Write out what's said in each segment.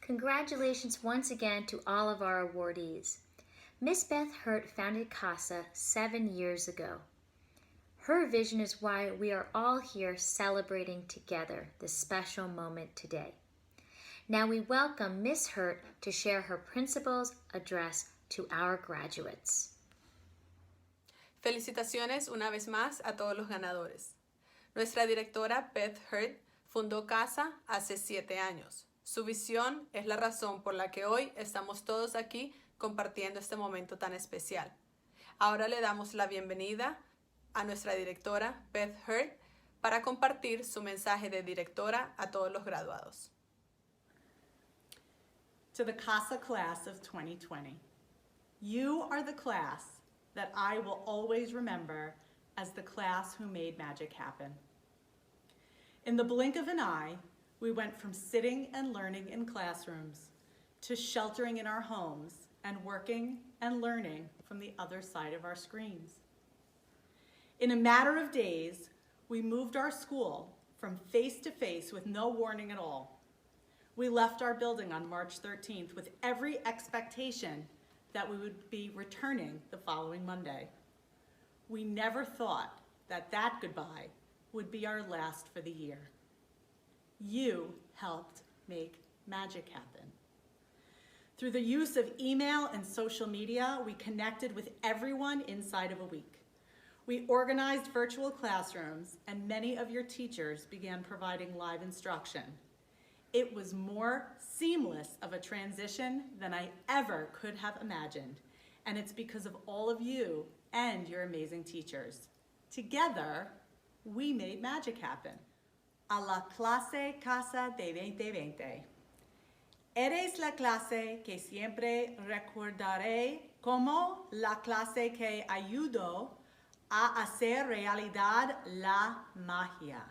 Congratulations once again to all of our awardees. Miss Beth Hurt founded Casa 7 years ago. Her vision is why we are all here celebrating together this special moment today. Now we welcome Miss Hurt to share her principal's address to our graduates. Felicitaciones una vez más a todos los ganadores. Nuestra directora Beth Hurt fundó Casa hace 7 años. Su visión es la razón por la que hoy estamos todos aquí compartiendo este momento tan especial. Ahora le damos la bienvenida a nuestra directora Beth Hurt para compartir su mensaje de directora a todos los graduados. To the Casa class of 2020, you are the class that I will always remember as the class who made magic happen. In the blink of an eye, we went from sitting and learning in classrooms to sheltering in our homes and working and learning from the other side of our screens. In a matter of days, we moved our school from face to face with no warning at all. We left our building on March 13th with every expectation that we would be returning the following Monday. We never thought that that goodbye would be our last for the year. You helped make magic happen. Through the use of email and social media, we connected with everyone inside of a week. We organized virtual classrooms, and many of your teachers began providing live instruction. It was more seamless of a transition than I ever could have imagined, and it's because of all of you and your amazing teachers. Together, we made magic happen. A la clase Casa de 2020. Eres la clase que siempre recordaré como la clase que ayudó a hacer realidad la magia.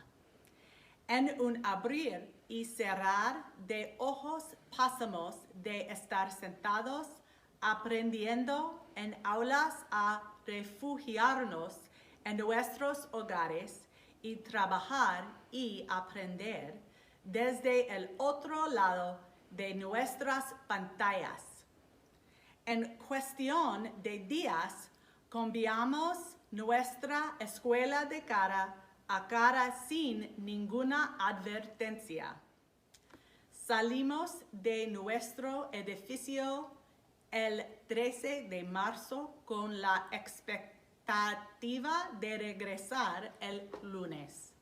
En un abrir y cerrar de ojos pasamos de estar sentados aprendiendo en aulas a refugiarnos en nuestros hogares y trabajar y aprender desde el otro lado de nuestras pantallas. En cuestión de días, cambiamos nuestra escuela de cara a cara sin ninguna advertencia. Salimos de nuestro edificio el 13 de marzo con la expectativa de regresar el lunes.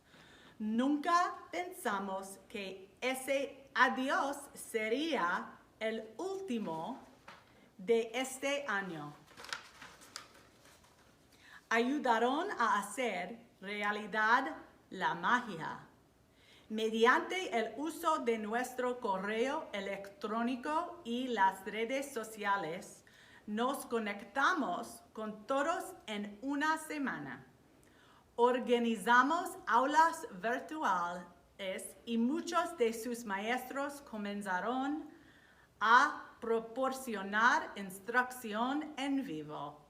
Nunca pensamos que ese adiós sería el último de este año. Ayudaron a hacer realidad la magia. Mediante el uso de nuestro correo electrónico y las redes sociales, nos conectamos con todos en una semana. Organizamos aulas virtuales y muchos de sus maestros comenzaron a proporcionar instrucción en vivo.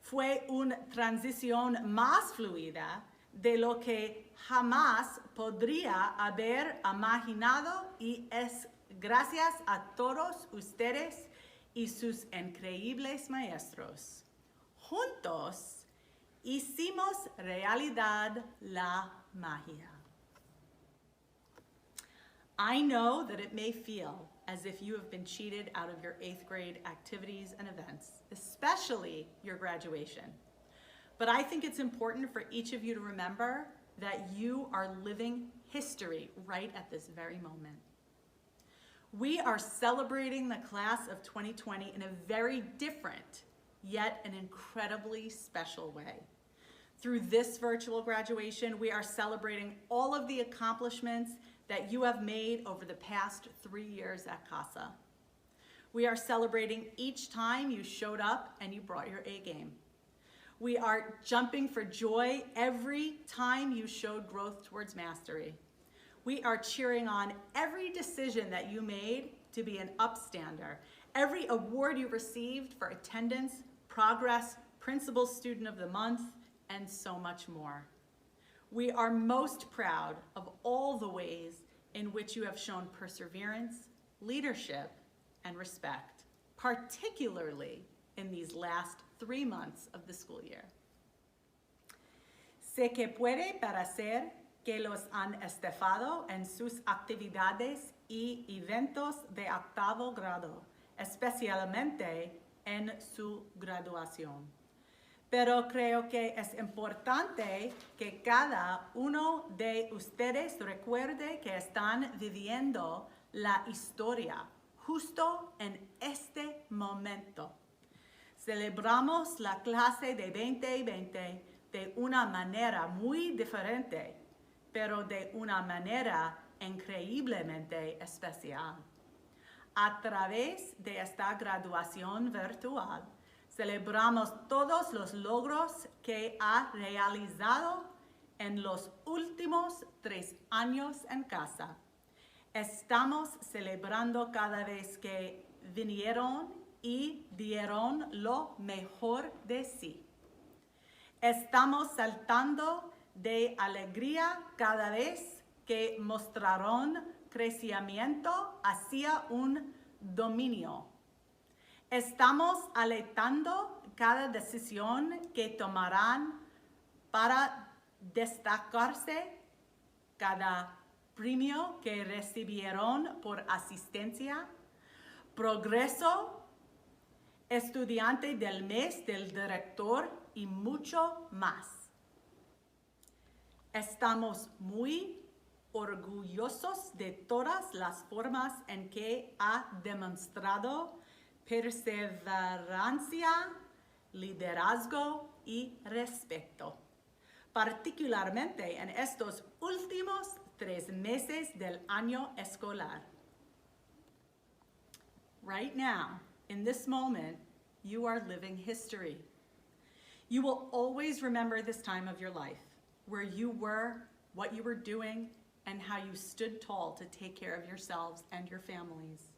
Fue una transición más fluida de lo que jamás podría haber imaginado y es gracias a todos ustedes y sus increíbles maestros. Juntos hicimos realidad la magia. I know that it may feel as if you have been cheated out of your 8th grade activities and events, especially your graduation. But I think it's important for each of you to remember that you are living history right at this very moment. We are celebrating the class of 2020 in a very different, yet an incredibly special way. Through this virtual graduation, we are celebrating all of the accomplishments that you have made over the past 3 years at Casa. We are celebrating each time you showed up and you brought your A game. We are jumping for joy every time you showed growth towards mastery. We are cheering on every decision that you made to be an upstander, every award you received for attendance, progress, Principal Student of the Month, and so much more. We are most proud of all the ways in which you have shown perseverance, leadership, and respect, particularly in these last 3 months of the school year. Sé que puede parecer que los han estafado en sus actividades y eventos de octavo grado, especialmente en su graduación. Pero creo que es importante que cada uno de ustedes recuerde que están viviendo la historia justo en este momento. Celebramos la clase de 2020 de una manera muy diferente, pero de una manera increíblemente especial. A través de esta graduación virtual, celebramos todos los logros que ha realizado en los últimos 3 años en casa. Estamos celebrando cada vez que vinieron y dieron lo mejor de sí. Estamos saltando de alegría cada vez que mostraron crecimiento hacia un dominio. Estamos alentando cada decisión que tomarán para destacarse, cada premio que recibieron por asistencia, progreso, estudiante del mes del director y mucho más. Estamos muy orgullosos de todas las formas en que ha demostrado perseverancia, liderazgo y respeto, particularmente en estos últimos 3 meses del año escolar. Right now, in this moment, you are living history. You will always remember this time of your life, where you were, what you were doing, and how you stood tall to take care of yourselves and your families.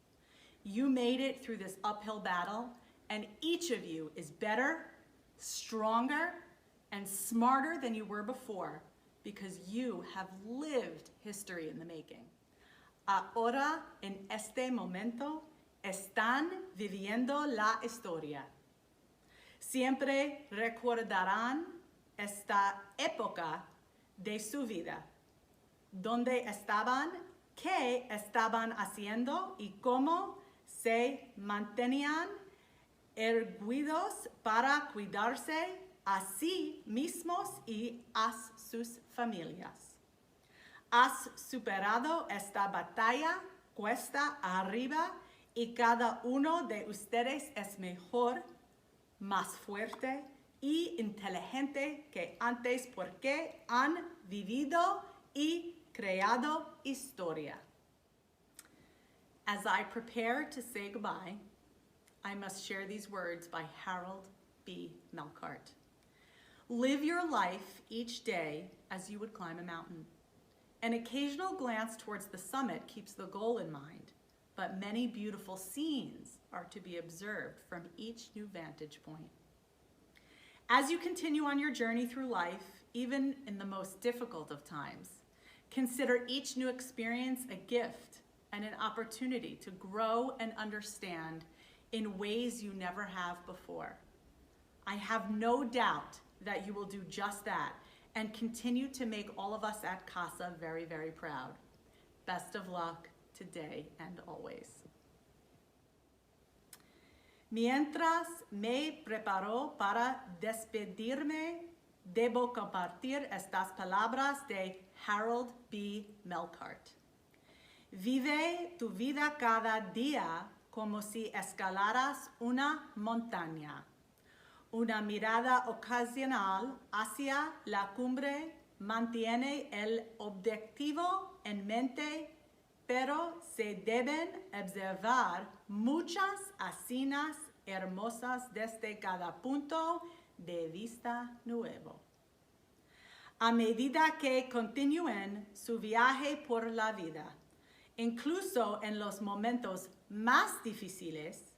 You made it through this uphill battle, and each of you is better, stronger, and smarter than you were before because you have lived history in the making. Ahora, en este momento, están viviendo la historia. Siempre recordarán esta época de su vida, dónde estaban, qué estaban haciendo y cómo se mantenían erguidos para cuidarse a sí mismos y a sus familias. Has superado esta batalla cuesta arriba y cada uno de ustedes es mejor, más fuerte y inteligente que antes porque han vivido y creado historia. As I prepare to say goodbye, I must share these words by Harold B. Melkart. Live your life each day as you would climb a mountain. An occasional glance towards the summit keeps the goal in mind, but many beautiful scenes are to be observed from each new vantage point. As you continue on your journey through life, even in the most difficult of times, consider each new experience a gift and an opportunity to grow and understand in ways you never have before. I have no doubt that you will do just that and continue to make all of us at Casa very, very proud. Best of luck today and always. Mientras me preparo para despedirme, debo compartir estas palabras de Harold B. Melkart. Vive tu vida cada día como si escalaras una montaña. Una mirada ocasional hacia la cumbre mantiene el objetivo en mente, pero se deben observar muchas escenas hermosas desde cada punto de vista nuevo. A medida que continúen su viaje por la vida, incluso en los momentos más difíciles,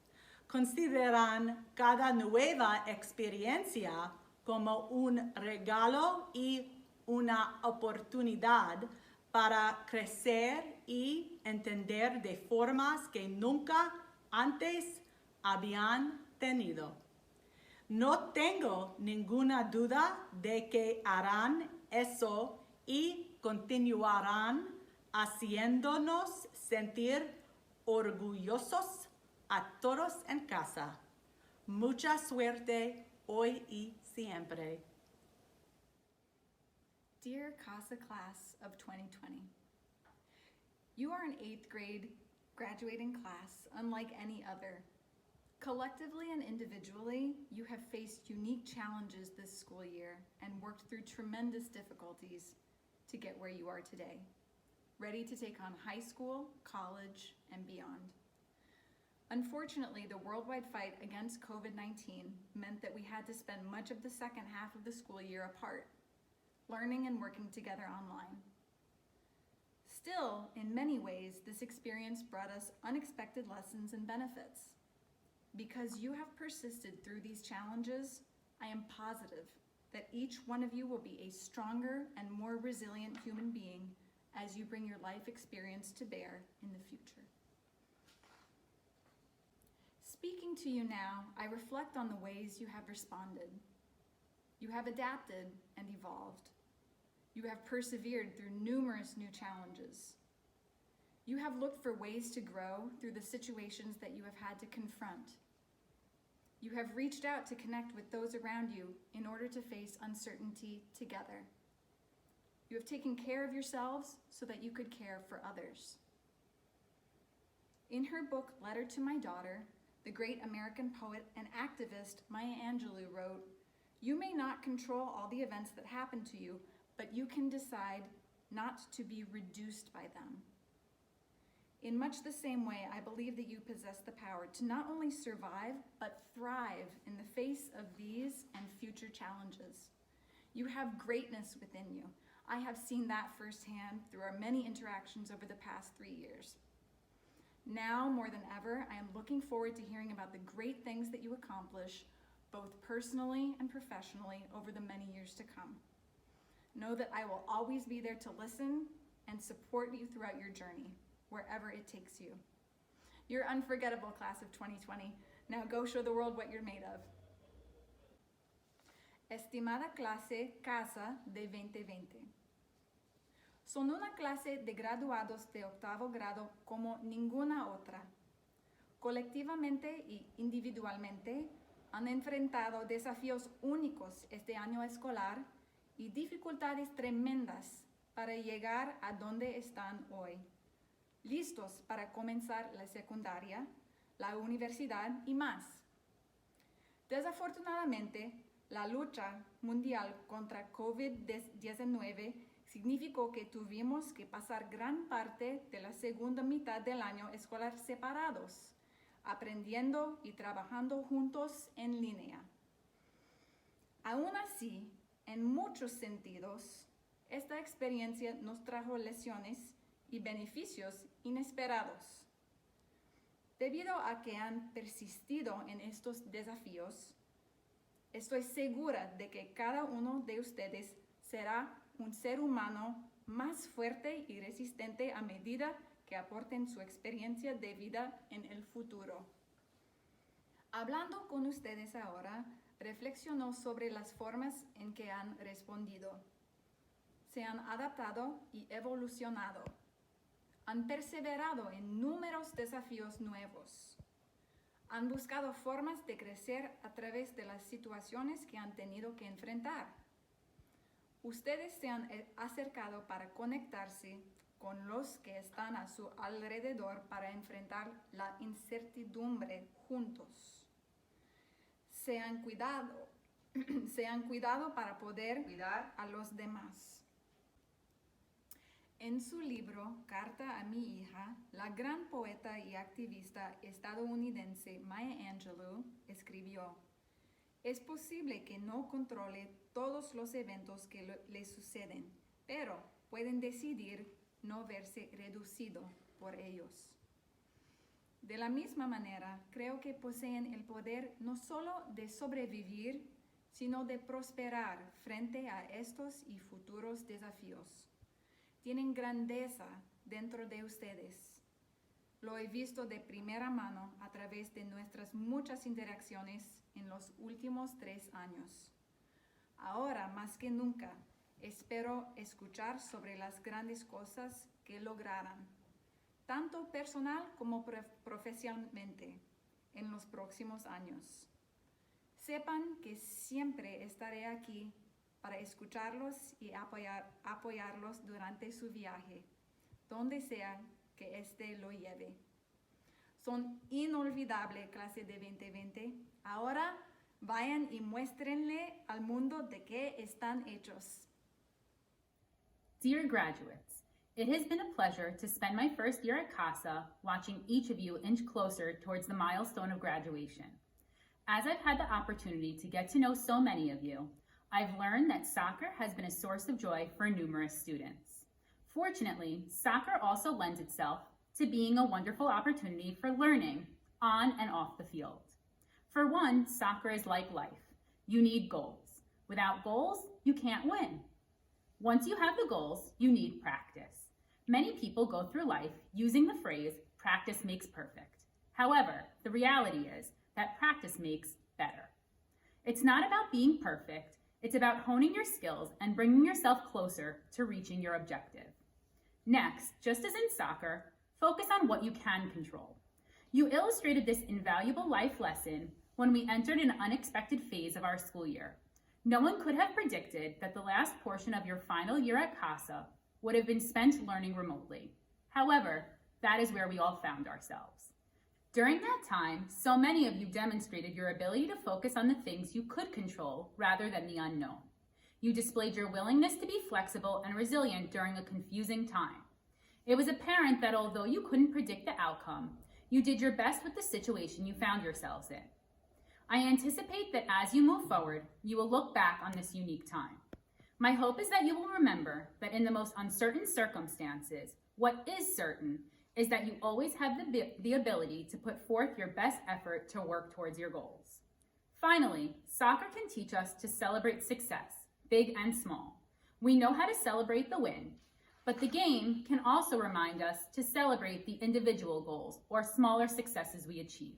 consideran cada nueva experiencia como un regalo y una oportunidad para crecer y entender de formas que nunca antes habían tenido. No tengo ninguna duda de que harán eso y continuarán haciéndonos sentir orgullosos a todos en casa. Mucha suerte hoy y siempre. Dear Casa class of 2020, you are an 8th grade graduating class unlike any other. Collectively and individually, you have faced unique challenges this school year and worked through tremendous difficulties to get where you are today, ready to take on high school, college, and beyond. Unfortunately, the worldwide fight against COVID-19 meant that we had to spend much of the second half of the school year apart, learning and working together online. Still, in many ways, this experience brought us unexpected lessons and benefits. Because you have persisted through these challenges, I am positive that each one of you will be a stronger and more resilient human being as you bring your life experience to bear in the future. Speaking to you now, I reflect on the ways you have responded. You have adapted and evolved. You have persevered through numerous new challenges. You have looked for ways to grow through the situations that you have had to confront. You have reached out to connect with those around you in order to face uncertainty together. You have taken care of yourselves so that you could care for others. In her book, Letter to My Daughter, the great American poet and activist Maya Angelou wrote, "You may not control all the events that happen to you, but you can decide not to be reduced by them." In much the same way, I believe that you possess the power to not only survive, but thrive in the face of these and future challenges. You have greatness within you. I have seen that firsthand through our many interactions over the past 3 years. Now, more than ever, I am looking forward to hearing about the great things that you accomplish, both personally and professionally, over the many years to come. Know that I will always be there to listen and support you throughout your journey, wherever it takes you. You're unforgettable, class of 2020. Now go show the world what you're made of. Estimada clase Casa de 2020. Son una clase de graduados de 8º grado como ninguna otra. Colectivamente y individualmente han enfrentado desafíos únicos este año escolar y dificultades tremendas para llegar a donde están hoy, listos para comenzar la secundaria, la universidad y más. Desafortunadamente, la lucha mundial contra COVID-19 significó que tuvimos que pasar gran parte de la segunda mitad del año escolar separados, aprendiendo y trabajando juntos en línea. Aún así, en muchos sentidos, esta experiencia nos trajo lecciones y beneficios inesperados. Debido a que han persistido en estos desafíos, estoy segura de que cada uno de ustedes será un ser humano más fuerte y resistente a medida que aporten su experiencia de vida en el futuro. Hablando con ustedes ahora, reflexionó sobre las formas en que han respondido. Se han adaptado y evolucionado. Han perseverado en numerosos desafíos nuevos. Han buscado formas de crecer a través de las situaciones que han tenido que enfrentar. Ustedes se han acercado para conectarse con los que están a su alrededor para enfrentar la incertidumbre juntos. Se han cuidado para poder cuidar a los demás. En su libro Carta a mi hija, la gran poeta y activista estadounidense Maya Angelou escribió: "Es posible que no controle todos los eventos que le suceden, pero pueden decidir no verse reducido por ellos". De la misma manera, creo que poseen el poder no solo de sobrevivir, sino de prosperar frente a estos y futuros desafíos. tienen grandeza dentro de ustedes. Lo he visto de primera mano a través de nuestras muchas interacciones en los últimos 3 años. Ahora, más que nunca, espero escuchar sobre las grandes cosas que lograrán, tanto personal como profesionalmente, en los próximos años. Sepan que siempre estaré aquí para escucharlos y apoyarlos durante su viaje, donde sea que éste lo lleve. Son inolvidable clase de 2020. Ahora vayan y muéstrenle al mundo de qué están hechos. Dear graduates, it has been a pleasure to spend my first year at Casa watching each of you inch closer towards the milestone of graduation. As I've had the opportunity to get to know so many of you, I've learned that soccer has been a source of joy for numerous students. Fortunately, soccer also lends itself to being a wonderful opportunity for learning on and off the field. For one, soccer is like life. You need goals. Without goals, you can't win. Once you have the goals, you need practice. Many people go through life using the phrase, practice makes perfect. However, the reality is that practice makes better. It's not about being perfect, it's about honing your skills and bringing yourself closer to reaching your objective. Next, just as in soccer, focus on what you can control. You illustrated this invaluable life lesson when we entered an unexpected phase of our school year. No one could have predicted that the last portion of your final year at Casa would have been spent learning remotely. However, that is where we all found ourselves. During that time, so many of you demonstrated your ability to focus on the things you could control rather than the unknown. You displayed your willingness to be flexible and resilient during a confusing time. It was apparent that although you couldn't predict the outcome, you did your best with the situation you found yourselves in. I anticipate that as you move forward, you will look back on this unique time. My hope is that you will remember that in the most uncertain circumstances, what is certain is that you always have the ability to put forth your best effort to work towards your goals. Finally, soccer can teach us to celebrate success, big and small. We know how to celebrate the win, but the game can also remind us to celebrate the individual goals or smaller successes we achieve.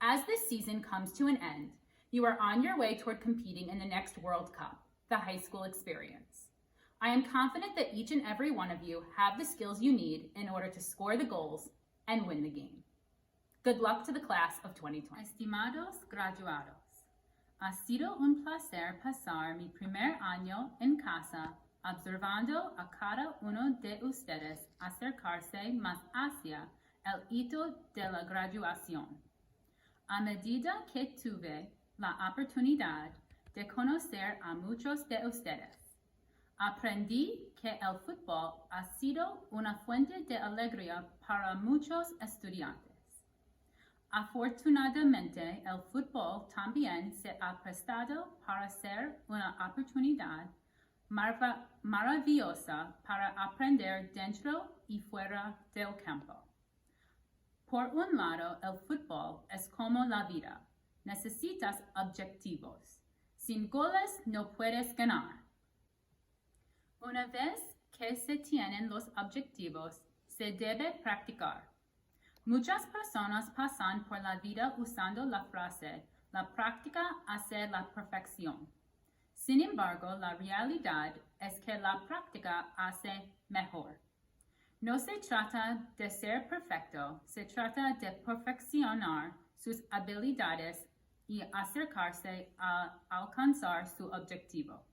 As this season comes to an end, you are on your way toward competing in the next World Cup, the high school experience. I am confident that each and every one of you have the skills you need in order to score the goals and win the game. Good luck to the class of 2020. Estimados graduados, ha sido un placer pasar mi primer año en casa observando a cada uno de ustedes acercarse más hacia el hito de la graduación. A medida que tuve la oportunidad de conocer a muchos de ustedes, aprendí que el fútbol ha sido una fuente de alegría para muchos estudiantes. Afortunadamente, el fútbol también se ha prestado para ser una oportunidad maravillosa para aprender dentro y fuera del campo. Por un lado, el fútbol es como la vida. Necesitas objetivos. Sin goles no puedes ganar. Una vez que se tienen los objetivos, se debe practicar. Muchas personas pasan por la vida usando la frase, la práctica hace la perfección. Sin embargo, la realidad es que la práctica hace mejor. No se trata de ser perfecto, se trata de perfeccionar sus habilidades y acercarse a alcanzar su objetivo.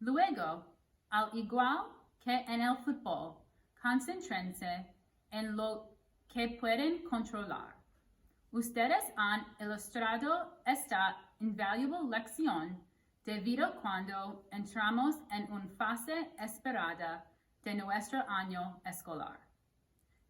Luego, al igual que en el fútbol, concéntrense en lo que pueden controlar. Ustedes han ilustrado esta invaluable lección debido cuando entramos en una fase esperada de nuestro año escolar.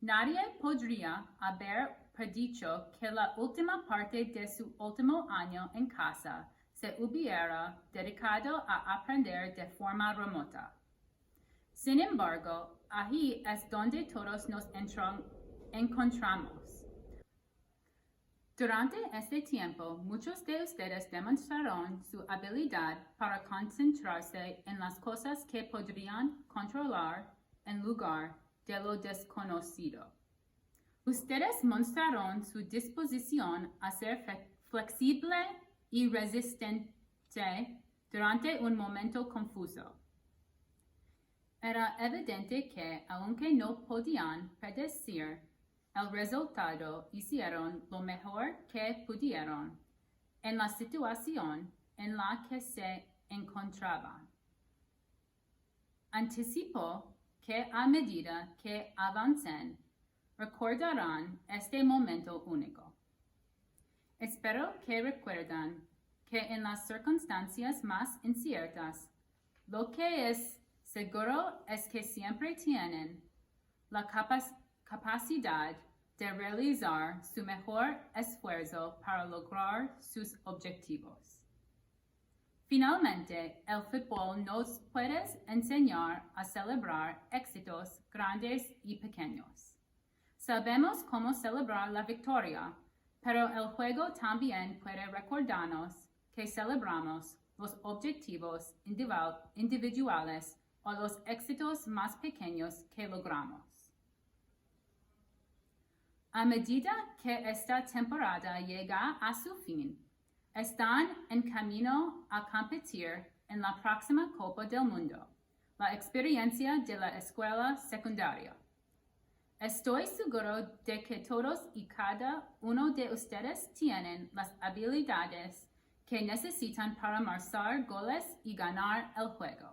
Nadie podría haber predicho que la última parte de su último año en casa se hubiera dedicado a aprender de forma remota. Sin embargo, ahí es donde todos nos encontramos. Durante este tiempo, muchos de ustedes demostraron su habilidad para concentrarse en las cosas que podrían controlar en lugar de lo desconocido. Ustedes mostraron su disposición a ser flexible y resistente durante un momento confuso. Era evidente que, aunque no podían predecir el resultado, hicieron lo mejor que pudieron en la situación en la que se encontraban. Anticipo que a medida que avancen, recordarán este momento único. Espero que recuerden que en las circunstancias más inciertas, lo que es seguro es que siempre tienen la capacidad de realizar su mejor esfuerzo para lograr sus objetivos. Finalmente, el fútbol nos puede enseñar a celebrar éxitos grandes y pequeños. Sabemos cómo celebrar la victoria, pero el juego también puede recordarnos que celebramos los objetivos individuales o los éxitos más pequeños que logramos. A medida que esta temporada llega a su fin, están en camino a competir en la próxima Copa del Mundo, la experiencia de la escuela secundaria. Estoy seguro de que todos y cada uno de ustedes tienen las habilidades que necesitan para marcar goles y ganar el juego.